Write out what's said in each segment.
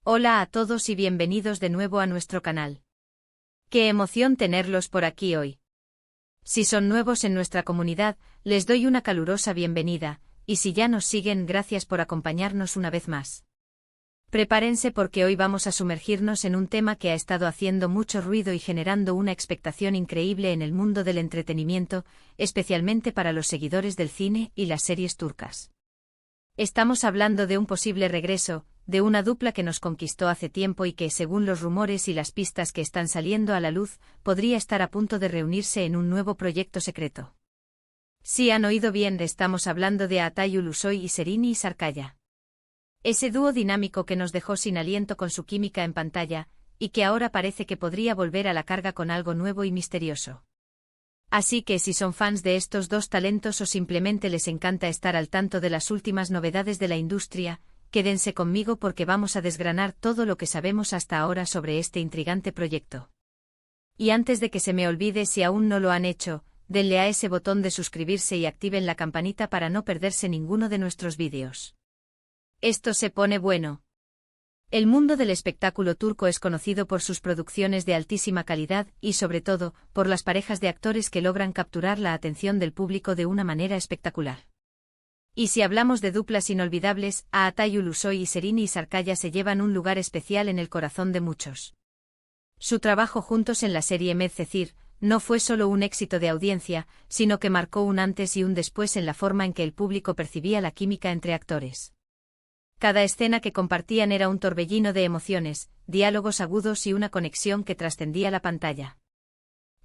Hola a todos y bienvenidos de nuevo a nuestro canal. Qué emoción tenerlos por aquí hoy. Si son nuevos en nuestra comunidad, les doy una calurosa bienvenida, y si ya nos siguen, gracias por acompañarnos una vez más. Prepárense porque hoy vamos a sumergirnos en un tema que ha estado haciendo mucho ruido y generando una expectación increíble en el mundo del entretenimiento, especialmente para los seguidores del cine y las series turcas. Estamos hablando de un posible regreso, de una dupla que nos conquistó hace tiempo y que, según los rumores y las pistas que están saliendo a la luz, podría estar a punto de reunirse en un nuevo proyecto secreto. Si han oído bien, estamos hablando de Atay Ulusoy y Sereni Sarıkaya. Ese dúo dinámico que nos dejó sin aliento con su química en pantalla, y que ahora parece que podría volver a la carga con algo nuevo y misterioso. Así que si son fans de estos dos talentos o simplemente les encanta estar al tanto de las últimas novedades de la industria, quédense conmigo porque vamos a desgranar todo lo que sabemos hasta ahora sobre este intrigante proyecto. Y antes de que se me olvide, si aún no lo han hecho, denle a ese botón de suscribirse y activen la campanita para no perderse ninguno de nuestros vídeos. Esto se pone bueno. El mundo del espectáculo turco es conocido por sus producciones de altísima calidad y, sobre todo, por las parejas de actores que logran capturar la atención del público de una manera espectacular. Y si hablamos de duplas inolvidables, Atay Ulusoy y Sereni Sarıkaya se llevan un lugar especial en el corazón de muchos. Su trabajo juntos en la serie Medcezir no fue solo un éxito de audiencia, sino que marcó un antes y un después en la forma en que el público percibía la química entre actores. Cada escena que compartían era un torbellino de emociones, diálogos agudos y una conexión que trascendía la pantalla.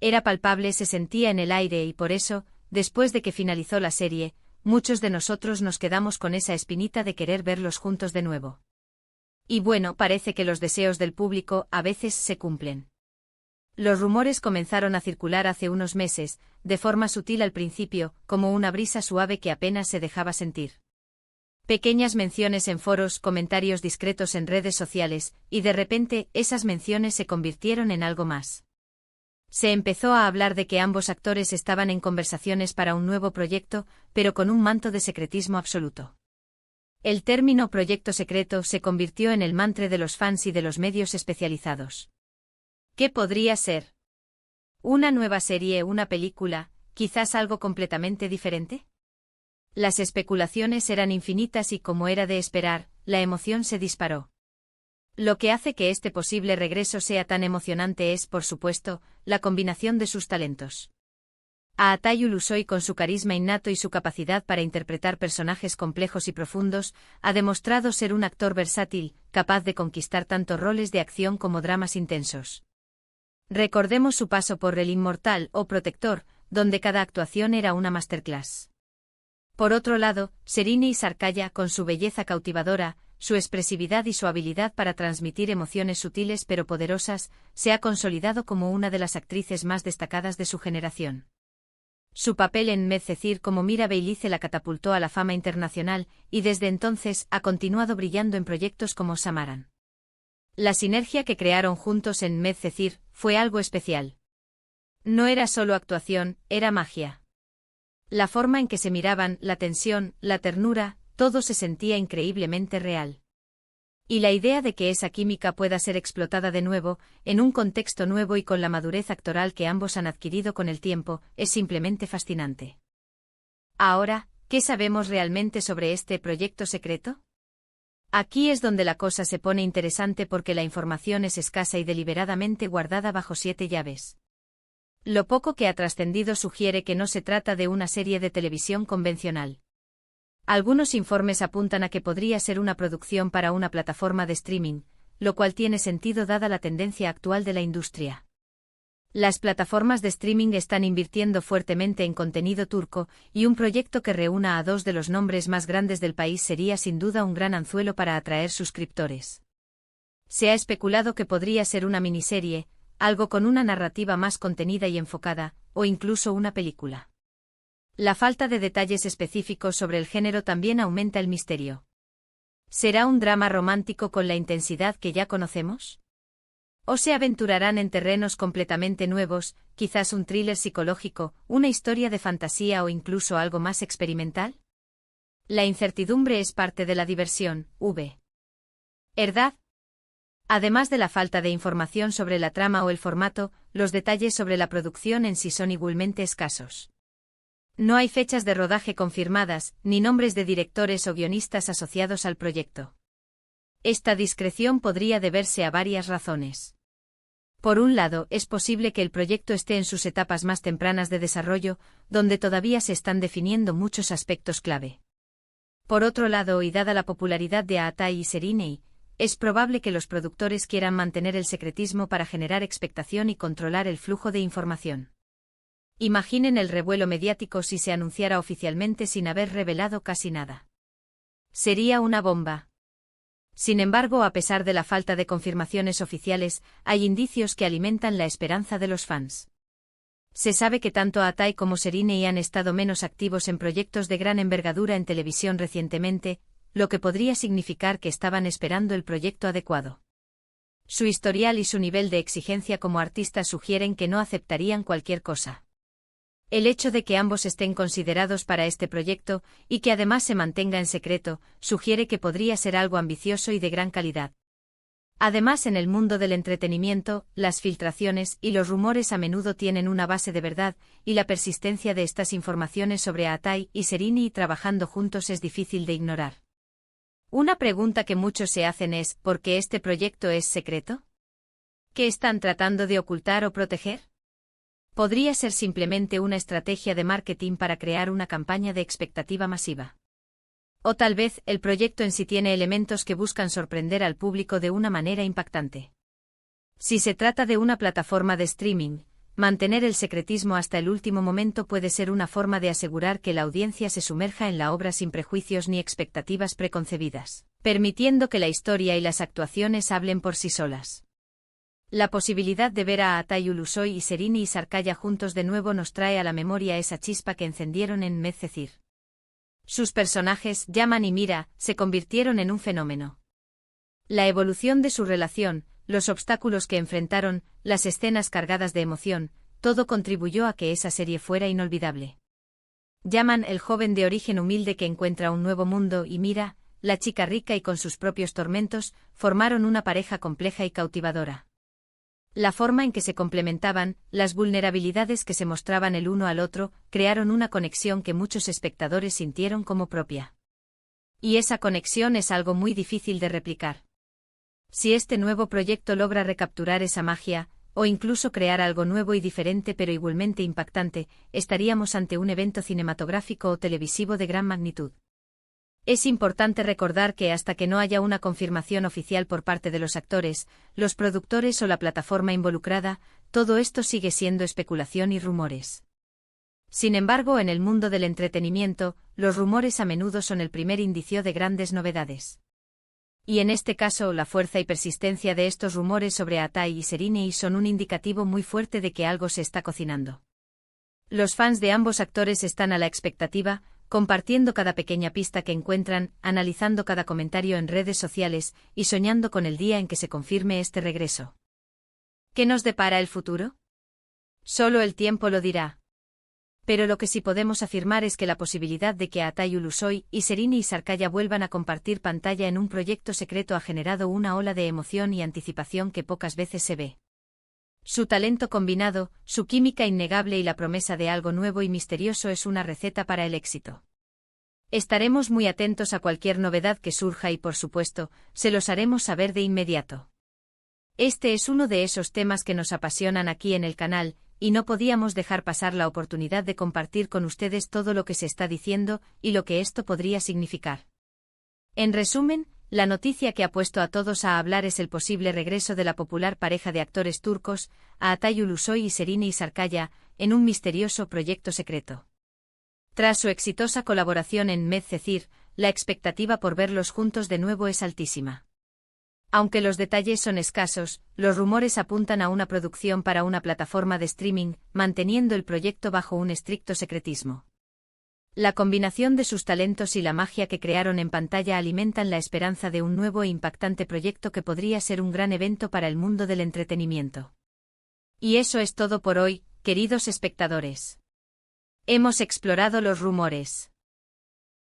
Era palpable, se sentía en el aire y por eso, después de que finalizó la serie, muchos de nosotros nos quedamos con esa espinita de querer verlos juntos de nuevo. Y bueno, parece que los deseos del público a veces se cumplen. Los rumores comenzaron a circular hace unos meses, de forma sutil al principio, como una brisa suave que apenas se dejaba sentir. Pequeñas menciones en foros, comentarios discretos en redes sociales, y de repente, esas menciones se convirtieron en algo más. Se empezó a hablar de que ambos actores estaban en conversaciones para un nuevo proyecto, pero con un manto de secretismo absoluto. El término proyecto secreto se convirtió en el mantra de los fans y de los medios especializados. ¿Qué podría ser? ¿Una nueva serie, una película, quizás algo completamente diferente? Las especulaciones eran infinitas y, como era de esperar, la emoción se disparó. Lo que hace que este posible regreso sea tan emocionante es, por supuesto, la combinación de sus talentos. Atay Ulusoy, con su carisma innato y su capacidad para interpretar personajes complejos y profundos, ha demostrado ser un actor versátil, capaz de conquistar tanto roles de acción como dramas intensos. Recordemos su paso por El Inmortal o Protector, donde cada actuación era una masterclass. Por otro lado, Sereni Sarıkaya, con su belleza cautivadora, su expresividad y su habilidad para transmitir emociones sutiles pero poderosas, se ha consolidado como una de las actrices más destacadas de su generación. Su papel en Medcezir como Mira Beylice la catapultó a la fama internacional, y desde entonces ha continuado brillando en proyectos como Samaran. La sinergia que crearon juntos en Medcezir fue algo especial. No era solo actuación, era magia. La forma en que se miraban, la tensión, la ternura, todo se sentía increíblemente real. Y la idea de que esa química pueda ser explotada de nuevo, en un contexto nuevo y con la madurez actoral que ambos han adquirido con el tiempo, es simplemente fascinante. Ahora, ¿qué sabemos realmente sobre este proyecto secreto? Aquí es donde la cosa se pone interesante porque la información es escasa y deliberadamente guardada bajo 7 llaves. Lo poco que ha trascendido sugiere que no se trata de una serie de televisión convencional. Algunos informes apuntan a que podría ser una producción para una plataforma de streaming, lo cual tiene sentido dada la tendencia actual de la industria. Las plataformas de streaming están invirtiendo fuertemente en contenido turco, y un proyecto que reúna a dos de los nombres más grandes del país sería sin duda un gran anzuelo para atraer suscriptores. Se ha especulado que podría ser una miniserie, algo con una narrativa más contenida y enfocada, o incluso una película. La falta de detalles específicos sobre el género también aumenta el misterio. ¿Será un drama romántico con la intensidad que ya conocemos? ¿O se aventurarán en terrenos completamente nuevos, quizás un thriller psicológico, una historia de fantasía o incluso algo más experimental? La incertidumbre es parte de la diversión, ¿verdad? Además de la falta de información sobre la trama o el formato, los detalles sobre la producción en sí son igualmente escasos. No hay fechas de rodaje confirmadas, ni nombres de directores o guionistas asociados al proyecto. Esta discreción podría deberse a varias razones. Por un lado, es posible que el proyecto esté en sus etapas más tempranas de desarrollo, donde todavía se están definiendo muchos aspectos clave. Por otro lado, y dada la popularidad de Aatai y Serinei, es probable que los productores quieran mantener el secretismo para generar expectación y controlar el flujo de información. Imaginen el revuelo mediático si se anunciara oficialmente sin haber revelado casi nada. Sería una bomba. Sin embargo, a pesar de la falta de confirmaciones oficiales, hay indicios que alimentan la esperanza de los fans. Se sabe que tanto Aatai como Serinei han estado menos activos en proyectos de gran envergadura en televisión recientemente, lo que podría significar que estaban esperando el proyecto adecuado. Su historial y su nivel de exigencia como artistas sugieren que no aceptarían cualquier cosa. El hecho de que ambos estén considerados para este proyecto, y que además se mantenga en secreto, sugiere que podría ser algo ambicioso y de gran calidad. Además, en el mundo del entretenimiento, las filtraciones y los rumores a menudo tienen una base de verdad, y la persistencia de estas informaciones sobre Aatai y Serinei trabajando juntos es difícil de ignorar. Una pregunta que muchos se hacen es, ¿por qué este proyecto es secreto? ¿Qué están tratando de ocultar o proteger? Podría ser simplemente una estrategia de marketing para crear una campaña de expectativa masiva. O tal vez, el proyecto en sí tiene elementos que buscan sorprender al público de una manera impactante. Si se trata de una plataforma de streaming, mantener el secretismo hasta el último momento puede ser una forma de asegurar que la audiencia se sumerja en la obra sin prejuicios ni expectativas preconcebidas, permitiendo que la historia y las actuaciones hablen por sí solas. La posibilidad de ver a Aatai Ulusoy y Serinei Sarkaya juntos de nuevo nos trae a la memoria esa chispa que encendieron en Medcezir. Sus personajes, Yaman y Mira, se convirtieron en un fenómeno. La evolución de su relación, los obstáculos que enfrentaron, las escenas cargadas de emoción, todo contribuyó a que esa serie fuera inolvidable. Yaman, el joven de origen humilde que encuentra un nuevo mundo, y Mira, la chica rica y con sus propios tormentos, formaron una pareja compleja y cautivadora. La forma en que se complementaban, las vulnerabilidades que se mostraban el uno al otro, crearon una conexión que muchos espectadores sintieron como propia. Y esa conexión es algo muy difícil de replicar. Si este nuevo proyecto logra recapturar esa magia, o incluso crear algo nuevo y diferente pero igualmente impactante, estaríamos ante un evento cinematográfico o televisivo de gran magnitud. Es importante recordar que hasta que no haya una confirmación oficial por parte de los actores, los productores o la plataforma involucrada, todo esto sigue siendo especulación y rumores. Sin embargo, en el mundo del entretenimiento, los rumores a menudo son el primer indicio de grandes novedades. Y en este caso, la fuerza y persistencia de estos rumores sobre Aatai y Serinei son un indicativo muy fuerte de que algo se está cocinando. Los fans de ambos actores están a la expectativa, compartiendo cada pequeña pista que encuentran, analizando cada comentario en redes sociales, y soñando con el día en que se confirme este regreso. ¿Qué nos depara el futuro? Solo el tiempo lo dirá. Pero lo que sí podemos afirmar es que la posibilidad de que Aatai Ulusoy y Serinei Sarkaya vuelvan a compartir pantalla en un proyecto secreto ha generado una ola de emoción y anticipación que pocas veces se ve. Su talento combinado, su química innegable y la promesa de algo nuevo y misterioso es una receta para el éxito. Estaremos muy atentos a cualquier novedad que surja y, por supuesto, se los haremos saber de inmediato. Este es uno de esos temas que nos apasionan aquí en el canal, y no podíamos dejar pasar la oportunidad de compartir con ustedes todo lo que se está diciendo y lo que esto podría significar. En resumen, la noticia que ha puesto a todos a hablar es el posible regreso de la popular pareja de actores turcos, Aatai Ulusoy y Serinei Sarkaya, en un misterioso proyecto secreto. Tras su exitosa colaboración en Medcezir, la expectativa por verlos juntos de nuevo es altísima. Aunque los detalles son escasos, los rumores apuntan a una producción para una plataforma de streaming, manteniendo el proyecto bajo un estricto secretismo. La combinación de sus talentos y la magia que crearon en pantalla alimentan la esperanza de un nuevo e impactante proyecto que podría ser un gran evento para el mundo del entretenimiento. Y eso es todo por hoy, queridos espectadores. Hemos explorado los rumores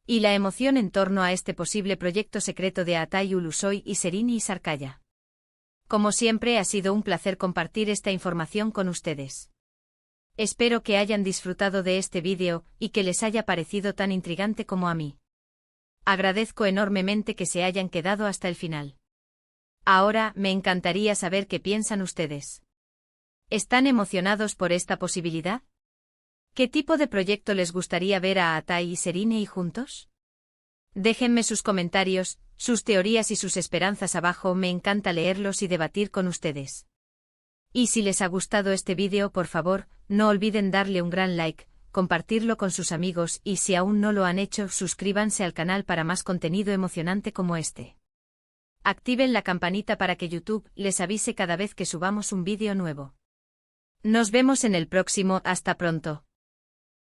y la emoción en torno a este posible proyecto secreto de Aatai Ulusoy y Serinei Sarkaya. Como siempre, ha sido un placer compartir esta información con ustedes. Espero que hayan disfrutado de este vídeo y que les haya parecido tan intrigante como a mí. Agradezco enormemente que se hayan quedado hasta el final. Ahora, me encantaría saber qué piensan ustedes. ¿Están emocionados por esta posibilidad? ¿Qué tipo de proyecto les gustaría ver a Atai y Serine juntos? Déjenme sus comentarios, sus teorías y sus esperanzas abajo, me encanta leerlos y debatir con ustedes. Y si les ha gustado este vídeo, por favor, no olviden darle un gran like, compartirlo con sus amigos y si aún no lo han hecho, suscríbanse al canal para más contenido emocionante como este. Activen la campanita para que YouTube les avise cada vez que subamos un vídeo nuevo. Nos vemos en el próximo, hasta pronto.